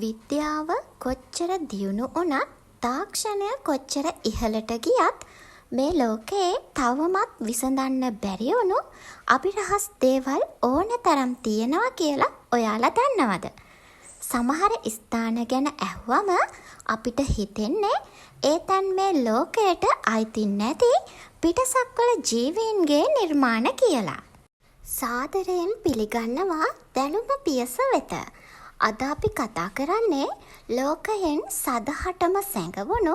විද්‍යාව කොච්චර දියුණු වුණත් තාක්ෂණය කොච්චර ඉහළට ගියත් මේ ලෝකයේ තවමත් විසඳන්න බැරි වුණු අභිරහස් දේවල් ඕන තරම් තියෙනවා කියලා ඔයාලා දන්නවද? සමහර ස්ථාන ගැන ඇහුවම අපිට හිතෙන්නේ ඒ තැන් මේ ලෝකයට අයිති නැති පිටසක්වල ජීවීන්ගේ නිර්මාණ කියලා. සාදරයෙන් පිළිගන්නවා දැනුම පියස වෙත. අද අපි කතා කරන්නේ ලෝකයෙන් සදහටම සැඟවුණු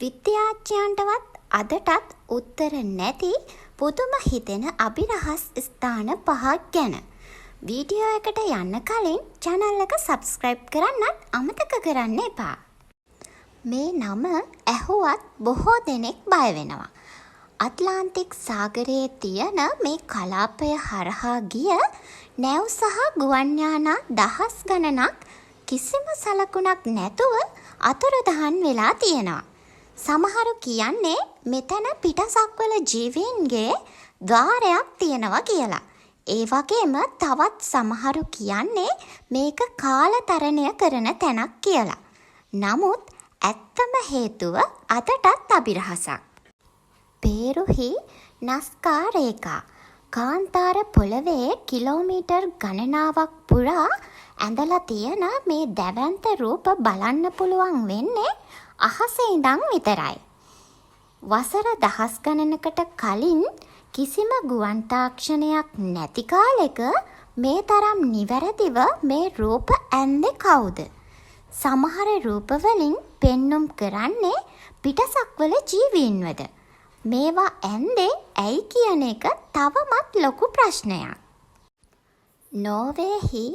විද්‍යාඥයන්ටවත් අදටත් උත්තර නැති පුදුම හිතෙන අභිරහස් ස්ථාන 5ක් ගැන. වීඩියෝ එකට යන්න කලින් channel එක subscribe කරන්නත් අමතක කරන්න එපා. මේ නම ඇහුවත් බොහෝ දෙනෙක් බය වෙනවා. අට්ලාන්ටික් සාගරයේ තියෙන මේ කලාපය හරහා ගිය නැව් සහ ගුවන් යානා දහස් ගණනක් කිසිම සලකුණක් නැතුව අතුරුදහන් වෙලා තියෙනවා. සමහරු කියන්නේ මෙතන පිටසක්වල ජීවීන්ගේ ద్వාරයක් තියෙනවා කියලා. ඒ වගේම තවත් සමහරු කියන්නේ මේක කාලතරණය කරන තැනක් කියලා. නමුත් ඇත්තම හේතුව අදටත් අභිරහසක්. පේරුහි නස්කා රේඛා කාන්තාර පොළවේ කිලෝමීටර් ගණනාවක් පුරා ඇඳලා තියෙන මේ දැවැන්ත රූප බලන්න පුළුවන් වෙන්නේ අහසේ ඉඳන් විතරයි. වසර දහස් ගණනකට කලින් කිසිම ගුවන් තාක්ෂණයක් නැති කාලෙක මේ තරම් නිවැරදිව මේ රූප ඇන්දේ කවුද? සමහර රූපවලින් පෙන්눔 කරන්නේ පිටසක්වල ජීවීන්වද? මේවා ඇන්දේ ඇයි කියන එක තවමත් ලොකු ප්‍රශ්නයක්. නෝර්වේහි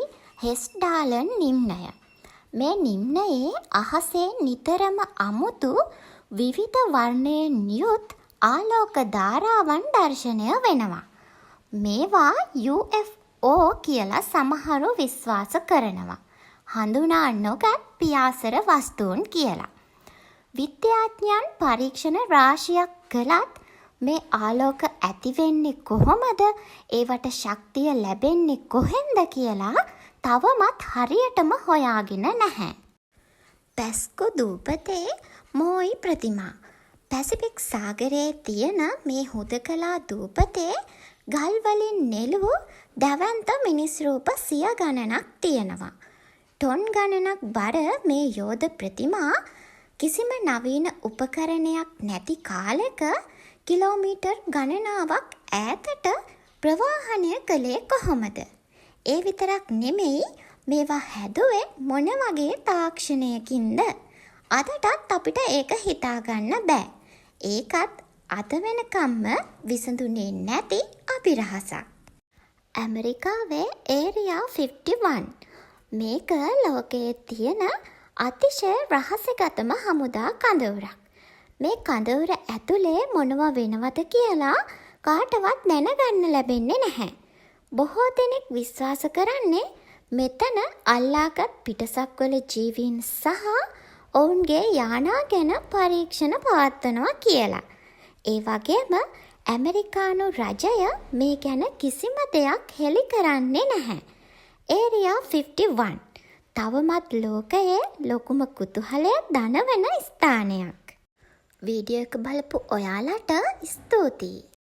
හෙස්ඩාලන් නිම්නය. මේ නිම්නයේ අහසේ නිතරම අමුතු විවිධ වර්ණයෙන් යුත් ආලෝක ධාරාවන් දර්ශනය වෙනවා. මේවා UFO කියලා සමහරු විශ්වාස කරනවා. හඳුනා නොගත් පියාසර වස්තුන් කියලා. විද්‍යාඥයන් පරීක්ෂණ රාශියක් කළත් මේ ආලෝක ඇති වෙන්නේ කොහොමද? ඒවට ශක්තිය ලැබෙන්නේ කොහෙන්ද කියලා තවමත් හරියටම හොයාගෙන නැහැ. පැස්කු දූපතේ මෝයි ප්‍රතිමා. පැසිෆික් සාගරයේ තියෙන මේ හුදකලා දූපතේ ගල් වලින් නෙළුණු දැවැන්ත මිනිස් රූප සිය ගණනක් තියෙනවා. ටොන් ගණනක් බර මේ යෝධ ප්‍රතිමා කිසිම නවීන උපකරණයක් නැති කාලෙක කිලෝමීටර් ගණනාවක් ඈතට ප්‍රවාහනය කළේ කොහොමද? ඒ විතරක් නෙමෙයි මේවා හැදුවේ මොන වගේ තාක්ෂණයකින්ද? අදටත් අපිට ඒක හිතාගන්න බෑ. ඒකත් අද වෙනකම්ම විසඳුනේ නැති අභිරහසක්. ඇමරිකාවේ ඒරියා 51. මේක ලෝකයේ තියෙන අතිශය රහස්‍යගතම හමුදා කඳවුරක්. මේ කඳවුර ඇතුලේ මොනවා වෙනවද කියලා කාටවත් දැනගන්න ලැබෙන්නේ නැහැ. බොහෝ දෙනෙක් විශ්වාස කරන්නේ මෙතන අල්ලාගත් පිටසක්වල ජීවීන් සහ ඔවුන්ගේ යානා ගැන පරීක්ෂණ පවත්වනවා කියලා. ඒ වගේම ඇමරිකානු රජය මේ ගැන කිසිම දෙයක් හෙළි කරන්නේ නැහැ. ඒරියා 51 තවමත් ලෝකයේ ලොකුම කුතුහලය දනවන ස්ථානයක්. වීඩියෝ එක බලපු ඔයාලට ස්තුතියි.